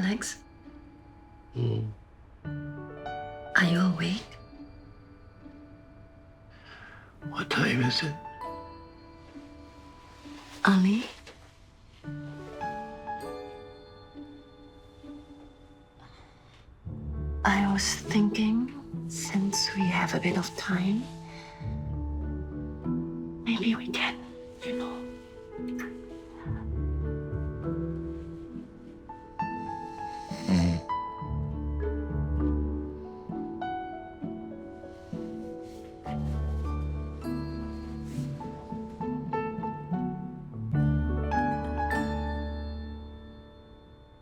Alex? Are you awake? What time is it? Ali? I was thinking, since we have a bit of time, maybe we can, you know.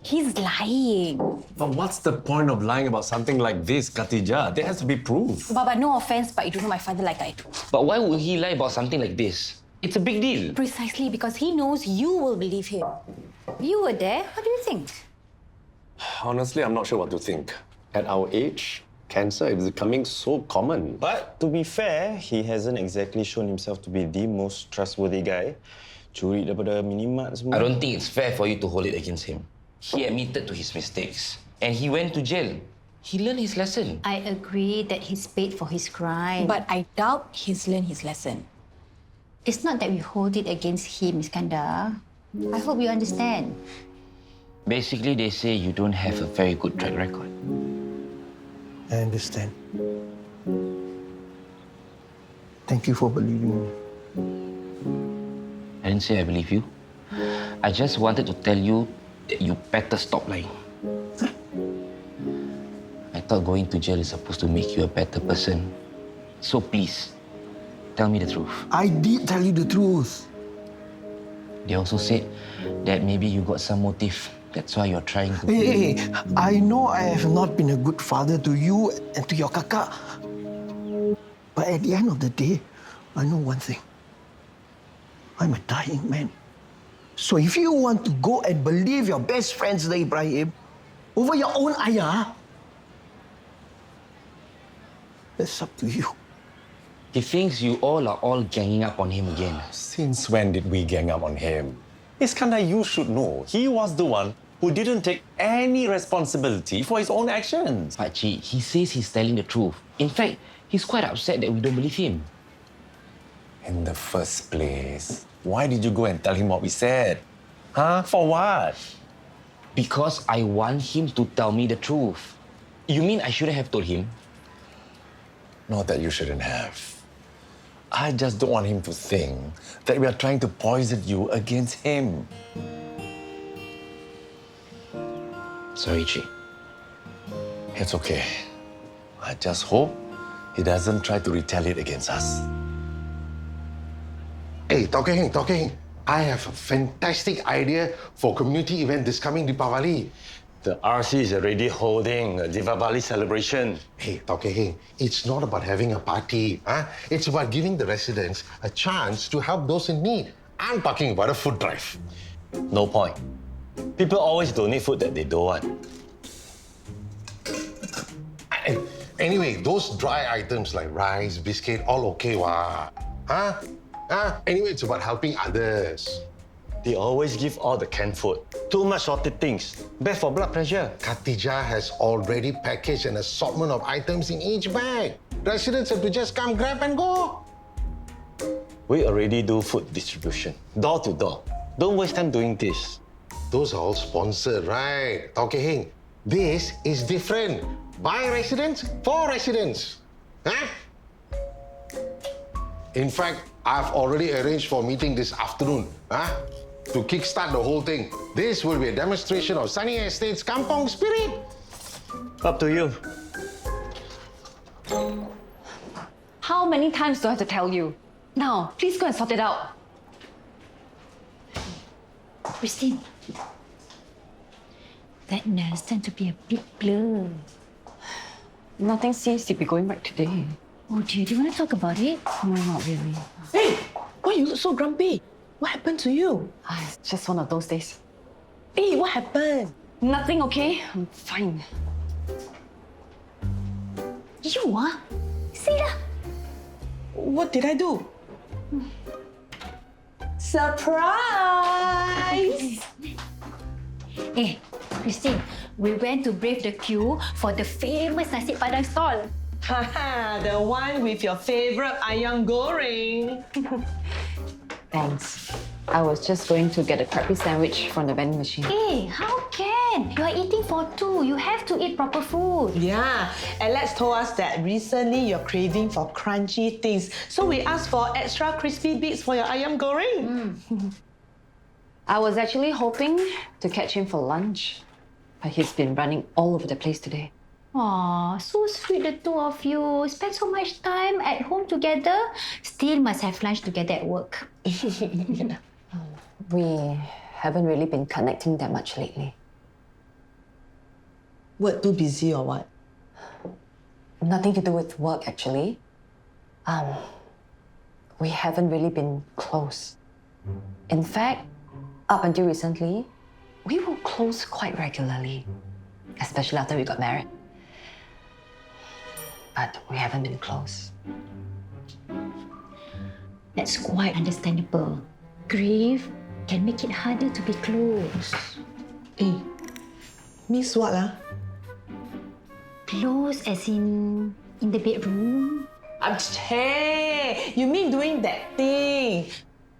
He's lying. But what's the point of lying about something like this, Khatijah? There has to be proof. But no offense, but you don't know my father like I do. But why would he lie about something like this? It's a big deal. Precisely because he knows you will believe him. You were there. What do you think? Honestly, I'm not sure what to think. At our age, cancer is becoming so common. But to be fair, he hasn't exactly shown himself to be the most trustworthy guy. Curi daripada minimart semua. I don't think it's fair for you to hold it against him. He admitted to his mistakes and he went to jail. He learned his lesson. I agree that he's paid for his crime. But I doubt he's learned his lesson. It's not that we hold it against him, Iskandar. I hope you understand. Basically, they say you don't have a very good track record. I understand. Thank you for believing me. I didn't say I believe you. I just wanted to tell you that you better stop lying. I thought going to jail is supposed to make you a better person. So please, tell me the truth. I did tell you the truth. They also said that maybe you got some motive. That's why you're trying to... Hey, I know I have not been a good father to you and to your kakak. But at the end of the day, I know one thing. I'm a dying man. So if you want to go and believe your best friends, the Ibrahim, over your own ayah, that's up to you. He thinks you all are ganging up on him again. Since when did we gang up on him? Iskandar, you should know. He was the one who didn't take any responsibility for his own actions. Pakcik, he says he's telling the truth. In fact, he's quite upset that we don't believe him. In the first place, why did you go and tell him what we said? Huh? For what? Because I want him to tell me the truth. You mean I shouldn't have told him? Not that you shouldn't have. I just don't want him to think that we are trying to poison you against him. Sorry, Chi. It's okay. I just hope he doesn't try to retaliate against us. Hey, Heng, Heng. I have a fantastic idea for community event this coming Deepavali. The RC is already holding a Diwali celebration. Hey, Heng, it's not about having a party. Huh? It's about giving the residents a chance to help those in need. I'm talking about a food drive. No point. People always donate food that they don't want. Anyway, those dry items like rice, biscuit, all okay, wah. Huh? Anyway, it's about helping others. They always give all the canned food. Too much salted things. Bad for blood pressure. Khatijah has already packaged an assortment of items in each bag. Residents have to just come grab and go. We already do food distribution, door to door. Don't waste time doing this. Those are all sponsored, right? Heng, this is different. By residents, for residents. Huh? In fact, I've already arranged for a meeting this afternoon. To kickstart the whole thing. This will be a demonstration of Sunny Estate's kampong spirit. Up to you. How many times do I have to tell you? Now, please go and sort it out. Christine, that nurse tends to be a bit blur. Nothing seems to be going right today. Oh dear, do you want to talk about it? No, not really. Hey, why you look so grumpy? What happened to you? It's just one of those days. Hey, what happened? Nothing, okay? I'm fine. You are? See lah. What did I do? Surprise! Hey, Christine, we went to brave the queue for the famous nasi padang stall. Haha, the one with your favorite ayam goreng. Thanks. I was just going to get a crappy sandwich from the vending machine. Hey, how can? You are eating for two. You have to eat proper food. Yeah, Alex told us that recently you're craving for crunchy things. So we asked for extra crispy bits for your ayam goreng. I was actually hoping to catch him for lunch, but he's been running all over the place today. Aw, so sweet, the two of you. Spend so much time at home together. Still must have lunch together at work. We haven't really been connecting that much lately. Work too busy or what? Nothing to do with work, actually. We haven't really been close. In fact, up until recently, we were close quite regularly, especially after we got married. But we haven't been close. That's quite understandable. Grief can make it harder to be close. Hey, miss what lah? Close as in the bedroom? Hey, you mean doing that thing?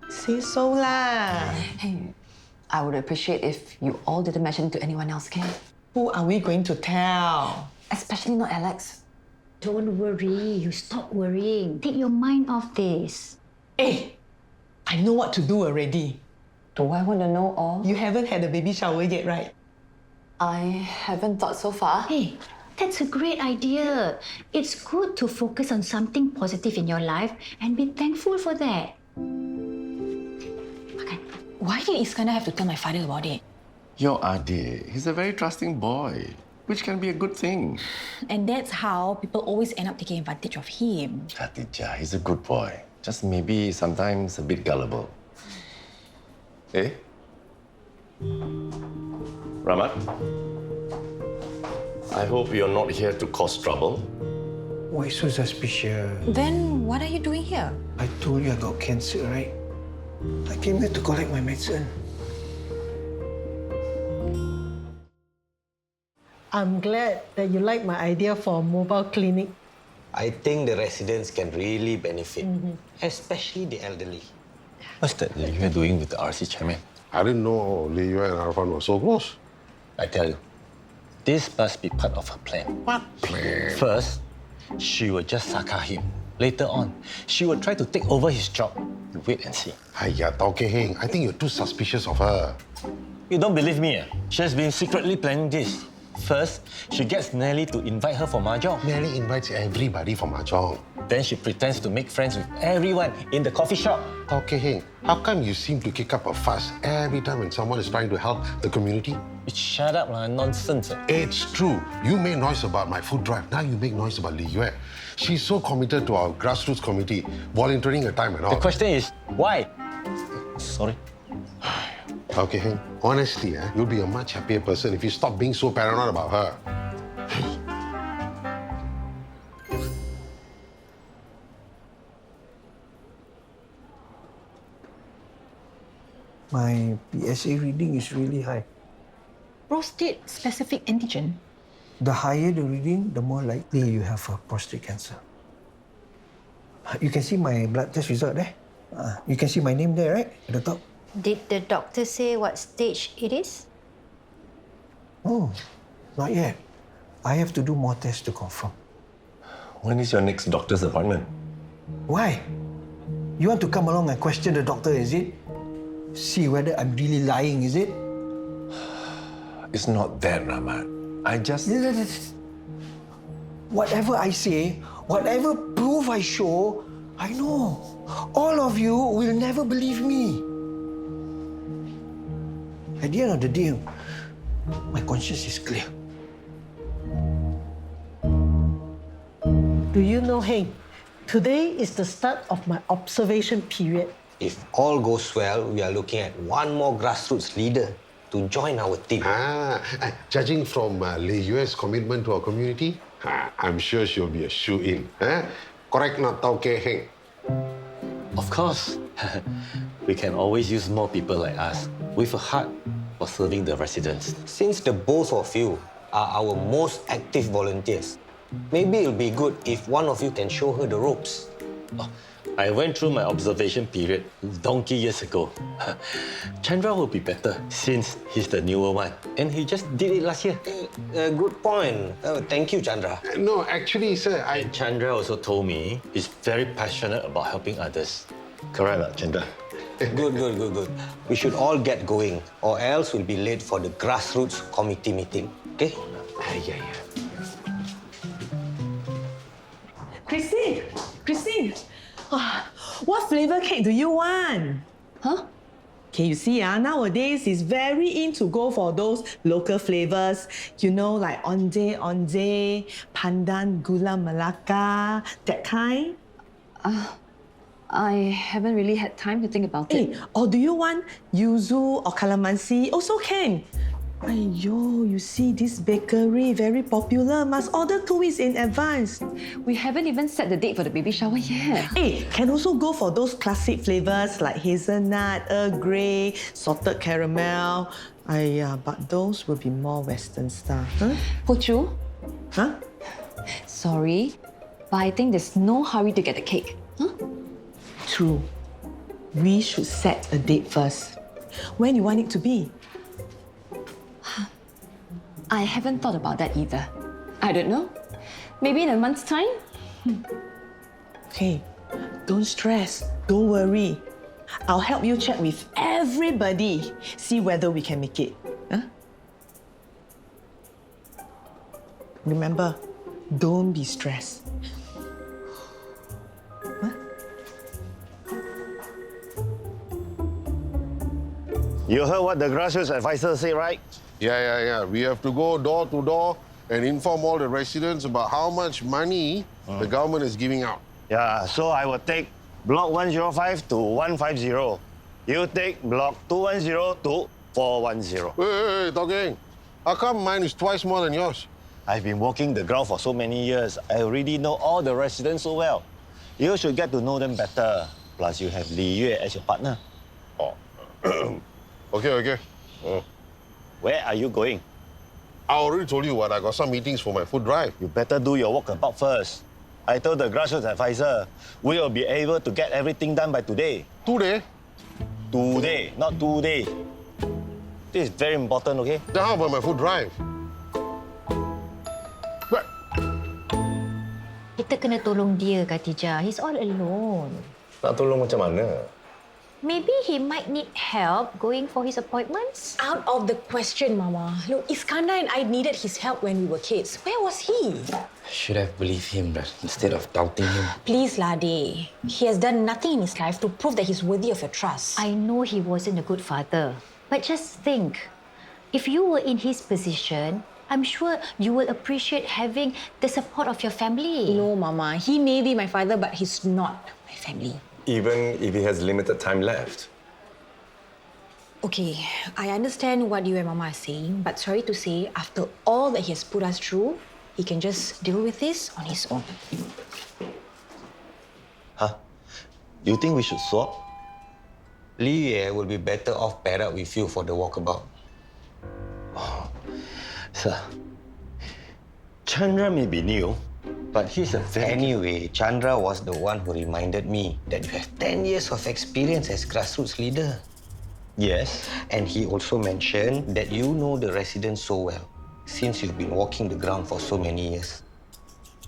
Say so lah. Hey, I would appreciate if you all didn't mention it to anyone else, okay? Who are we going to tell? Especially not Alex. Don't worry. You stop worrying. Take your mind off this. Hey, I know what to do already. Do I want to know all? You haven't had a baby shower yet, right? I haven't thought so far. Hey, that's a great idea. It's good to focus on something positive in your life and be thankful for that. Okay. Why did Iskandar have to tell my father about it? Your Adi, he's a very trusting boy, which can be a good thing. And that's how people always end up taking advantage of him. Khatijah, he's a good boy. Just maybe sometimes a bit gullible. Eh? Rahmat? I hope you're not here to cause trouble. Why so suspicious? Then what are you doing here? I told you I got cancer, right? I came here to collect my medicine. I'm glad that you like my idea for a mobile clinic. I think the residents can really benefit, especially the elderly. What's that you're doing with the RC chairman? I didn't know Lee Yue and Arfan were so close. I tell you, this must be part of her plan. What plan? First, she will just saka him. Later on, she will try to take over his job. You wait and see. Hiya, Tauke Heng, I think you're too suspicious of her. You don't believe me, eh? She has been secretly planning this. First, she gets Nelly to invite her for mahjong. Nelly invites everybody for mahjong. Then she pretends to make friends with everyone in the coffee shop. Tauke Heng, how come you seem to kick up a fuss every time when someone is trying to help the community? Shut up, nonsense. It's true. You made noise about my food drive. Now you make noise about Lee Yue. She's so committed to our grassroots committee, volunteering her time and all. The question is, why? Sorry. Okay, Heng, honestly, you'll be a much happier person if you stop being so paranoid about her. My PSA reading is really high. Prostate-specific antigen. The higher the reading, the more likely you have a prostate cancer. You can see my blood test result there. You can see my name there, right? At the top. Did the doctor say what stage it is? Oh, not yet. I have to do more tests to confirm. When is your next doctor's appointment? Why? You want to come along and question the doctor, is it? See whether I'm really lying, is it? It's not that, Rahmat. I just... Whatever I say, whatever proof I show, I know all of you will never believe me. At the end of the day, my conscience is clear. Do you know, Heng, today is the start of my observation period. If all goes well, we are looking at one more grassroots leader to join our team. Judging from Lee Yue's commitment to our community, I'm sure she'll be a shoe-in. Correct not, Tauke Heng? Of course. We can always use more people like us with a heart for serving the residents. Since the both of you are our most active volunteers. Maybe it'll be good if one of you can show her the ropes. Oh, I went through my observation period donkey years ago. Chandra will be better since he's the newer one. And he just did it last year. Good point. Thank you, Chandra. No, actually, sir, And Chandra also told me he's very passionate about helping others. Correct, Chandra? Good. We should all get going, or else we'll be late for the grassroots committee meeting. Okay? Yeah. Christine, what flavor cake do you want? Huh? Okay, you see, nowadays it's very in to go for those local flavors. You know, like onde, pandan, gula melaka, that kind. I haven't really had time to think about it. Or do you want yuzu or calamansi? Also can. Aiyo, you see this bakery, very popular. Must order 2 weeks in advance. We haven't even set the date for the baby shower yet. Can also go for those classic flavors like hazelnut, Earl Grey, salted caramel. But those will be more Western style. Pochu? Huh? Sorry, but I think there's no hurry to get the cake. True. We should set a date first. When you want it to be? I haven't thought about that either. I don't know. Maybe in a month's time? Okay, don't stress, don't worry. I'll help you check with everybody, see whether we can make it. Remember, don't be stressed. You heard what the grassroots advisor say, right? Yeah. We have to go door to door and inform all the residents about how much money the government is giving out. Yeah, so I will take block 105 to 150. You take block 210 to 410. Hey, talking. How come mine is twice more than yours? I've been walking the ground for so many years. I already know all the residents so well. You should get to know them better. Plus, you have Li Yue as your partner. Oh. Okay. Where are you going? I already told you what. I got some meetings for my food drive. You better do your walkabout first. I told the grassroots advisor we will be able to get everything done by today. Today? Today, not 2 days. This is very important, okay? Then how about my food drive? Kita kena tolong dia, Khatijah. He's all alone. Nak tolong macam mana? Maybe he might need help going for his appointments. Out of the question, Mama. Look, Iskandar and I needed his help when we were kids. Where was he? Should have believed him instead of doubting him. Please, Lade. He has done nothing in his life to prove that he's worthy of your trust. I know he wasn't a good father, but just think, if you were in his position, I'm sure you will appreciate having the support of your family. No, Mama. He may be my father, but he's not my family. Even if he has limited time left. Okay, I understand what you and Mama are saying, but sorry to say, after all that he has put us through, he can just deal with this on his own. Huh? You think we should swap? Li Yue will be better off paired up with you for the walkabout. Sir, Chandra may be new, but he's a very... Anyway, Chandra was the one who reminded me that you have 10 years of experience as grassroots leader. Yes. And he also mentioned that you know the residents so well, since you've been walking the ground for so many years.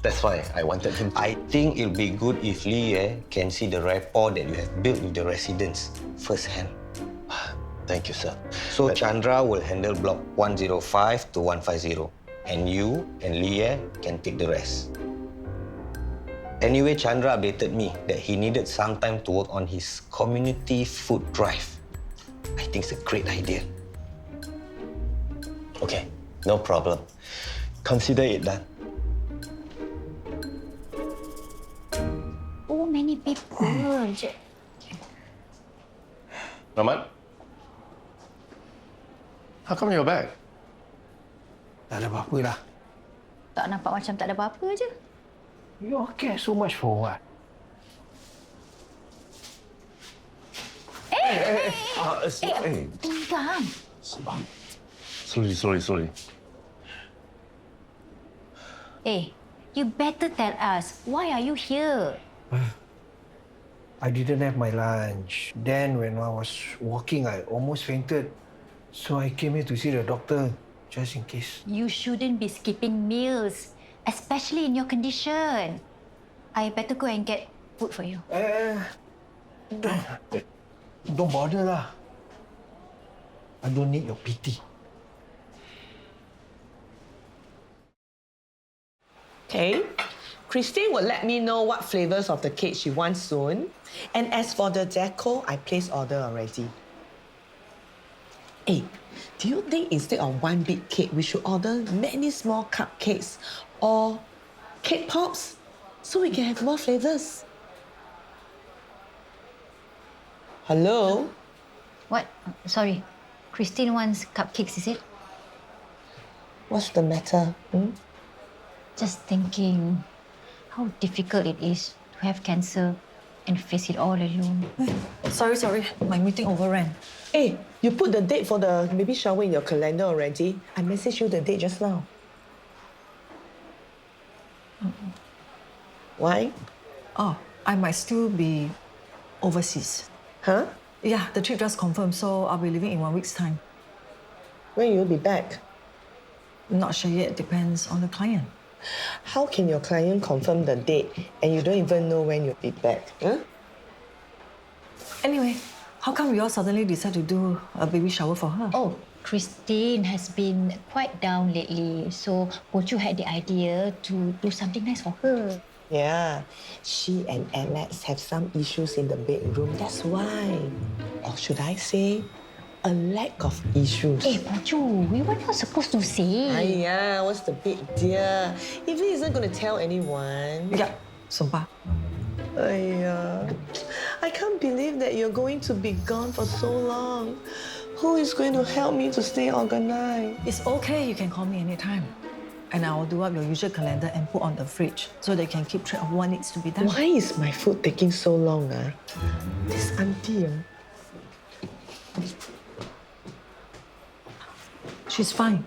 That's why I wanted him to... I think it'll be good if Li Yue can see the rapport that you have built with the residents firsthand. Thank you, sir. So Chandra will handle block 105 to 150, and you and Li Yue can take the rest. Anyway, Chandra updated me that he needed some time to work on his community food drive. I think it's a great idea. Okay, no problem. Consider it done. Oh, many people. Rahmat? How come you're back? Tak ada apa-apa lah. Tak nampak macam tak ada apa-apa je. You all care so much for what? Hey. Tinggal. Slowly. Hey, you better tell us, why are you here? I didn't have my lunch. Then when I was walking, I almost fainted. So I came here to see the doctor, just in case. You shouldn't be skipping meals, especially in your condition. I better go and get food for you. Don't bother lah. I don't need your pity. Okay. Christine will let me know what flavors of the cake she wants soon. And as for the deco, I placed order already. Hey, do you think instead of one big cake, we should order many small cupcakes or cake pops so we can have more flavors? Hello? What? Sorry. Christine wants cupcakes, is it? What's the matter? Just thinking how difficult it is to have cancer and face it all alone. Sorry. My meeting overran. Hey, you put the date for the baby shower in your calendar already? I messaged you the date just now. Why? Oh, I might still be overseas. Huh? Yeah, the trip just confirmed, so I'll be leaving in 1 week's time. When you'll be back? Not sure yet, depends on the client. How can your client confirm the date and you don't even know when you'll be back? Huh? Anyway, how come we all suddenly decide to do a baby shower for her? Oh, Christine has been quite down lately, so Pochu had the idea to do something nice for her. Yeah, she and Alex have some issues in the bedroom, that's why. Or should I say, a lack of issues. Hey, Pochu, we were not supposed to say. Aiya, what's the big deal? If he isn't going to tell anyone. Yeah, sumpah. Aiya, I can't believe that you're going to be gone for so long. Who is going to help me to stay organized? It's okay, you can call me anytime. And I will do up your usual calendar and put on the fridge so they can keep track of what needs to be done. Why is my food taking so long? This auntie. She's fine.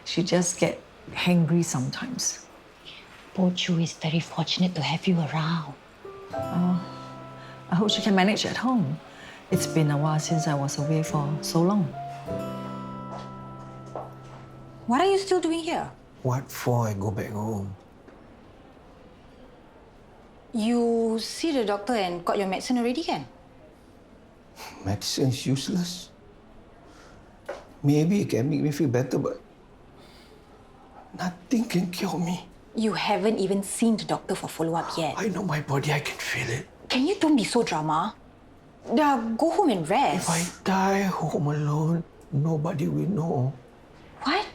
She just get hangry sometimes. Pochu is very fortunate to have you around. I hope she can manage at home. It's been a while since I was away for so long. What are you still doing here? What for I go back home? You see the doctor and got your medicine already, kan? Medicine's useless. Maybe it can make me feel better, but nothing can cure me. You haven't even seen the doctor for follow-up yet. I know my body, I can feel it. Can you don't be so drama? Go home and rest. If I die home alone, nobody will know. What?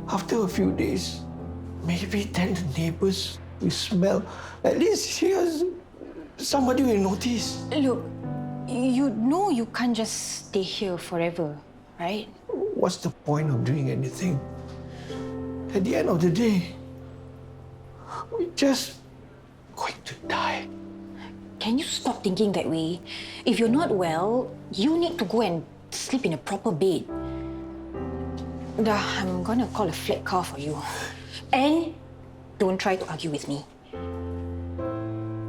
After a few days, maybe then the neighbors will smell. At least here's somebody will notice. Look, you know you can't just stay here forever, right? What's the point of doing anything? At the end of the day, we're just going to die. Can you stop thinking that way? If you're not well, you need to go and sleep in a proper bed. I'm gonna call a flat car for you. And don't try to argue with me.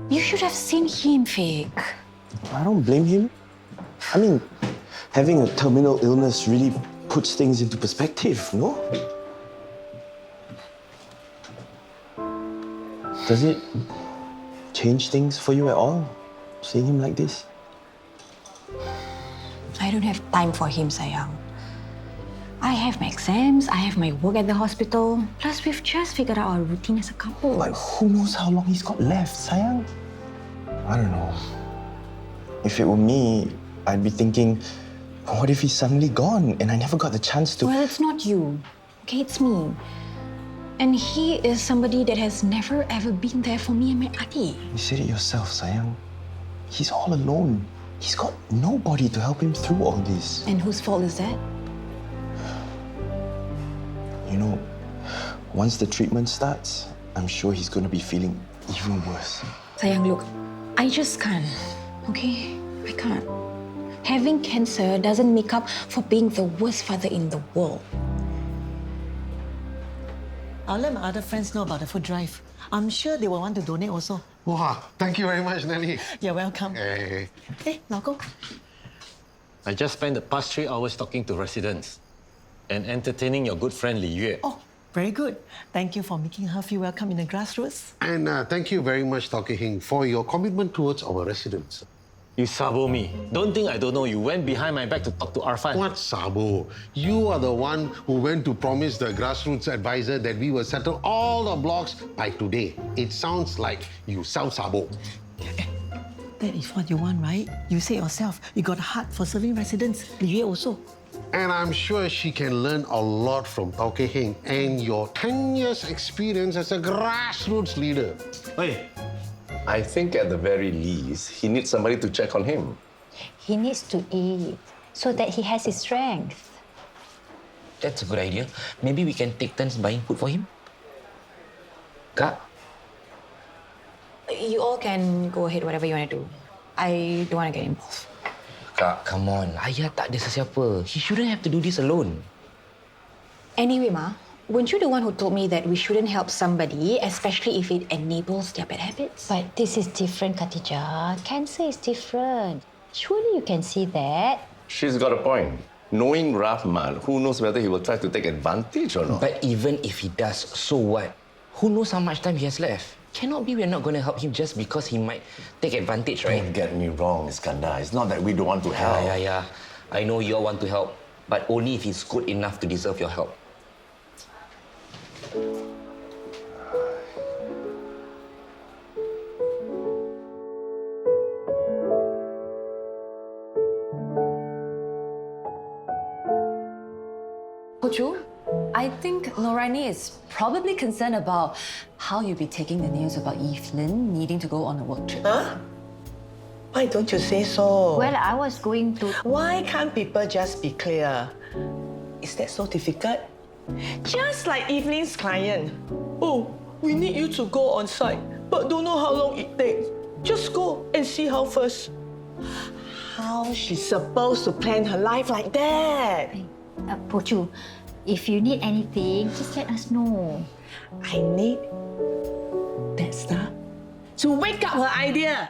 You should have seen him, Fake. I don't blame him. I mean, having a terminal illness really puts things into perspective, no? Does it change things for you at all, seeing him like this? I don't have time for him, sayang. I have my exams, I have my work at the hospital. Plus, we've just figured out our routine as a couple. But who knows how long he's got left, sayang? I don't know. If it were me, I'd be thinking, what if he's suddenly gone and I never got the chance to... Well, it's not you. Okay, it's me. And he is somebody that has never ever been there for me and my auntie. You said it yourself, sayang. He's all alone. He's got nobody to help him through all this. And whose fault is that? You know, once the treatment starts, I'm sure he's going to be feeling even worse. Sayang, look, I just can't, okay? I can't. Having cancer doesn't make up for being the worst father in the world. I'll let my other friends know about the food drive. I'm sure they will want to donate also. Wow, thank you very much, Nelly. You're welcome. Hey. Hey, 老公. I just spent the past 3 hours talking to residents and entertaining your good friend Li Yue. Oh, very good. Thank you for making her feel welcome in the grassroots. And thank you very much, Dr. Heng, for your commitment towards our residents. You sabo me. Don't think I don't know. You went behind my back to talk to Arfan. What sabo? You are the one who went to promise the grassroots advisor that we will settle all the blocks by today. It sounds like you self-sabo. That is what you want, right? You say yourself, you got a heart for serving residents. Li Yue also. And I'm sure she can learn a lot from Dr. Heng and your 10 years experience as a grassroots leader. Hey, I think at the very least, he needs somebody to check on him. He needs to eat so that he has his strength. That's a good idea. Maybe we can take turns buying food for him. Kak, You all can go ahead, whatever you want to do. I don't want to get involved. Kak, come on. Ayah tak ada sesiapa. He shouldn't have to do this alone. Anyway, Ma, weren't you the one who told me that we shouldn't help somebody, especially if it enables their bad habits? But this is different, Khatijah. Cancer is different. Surely you can see that. She's got a point. Knowing Rahmat, who knows whether he will try to take advantage or not? But even if he does, so what? Who knows how much time he has left? Cannot be we're not going to help him just because he might take advantage, right? Don't get me wrong, Iskandar. It's not that we don't want to help. Yeah. I know you all want to help, but only if he's good enough to deserve your help. Pochu, I think Noraini is probably concerned about how you'll be taking the news about Evelyn needing to go on a work trip. Huh? Why don't you say so? Well, I was going to... Why can't people just be clear? Is that so difficult? Just like Evelyn's client. Oh, we need you to go on site, but don't know how long it takes. Just go and see how first. How she's supposed to plan her life like that? Pochu, if you need anything, just let us know. I need that stuff to wake up her idea.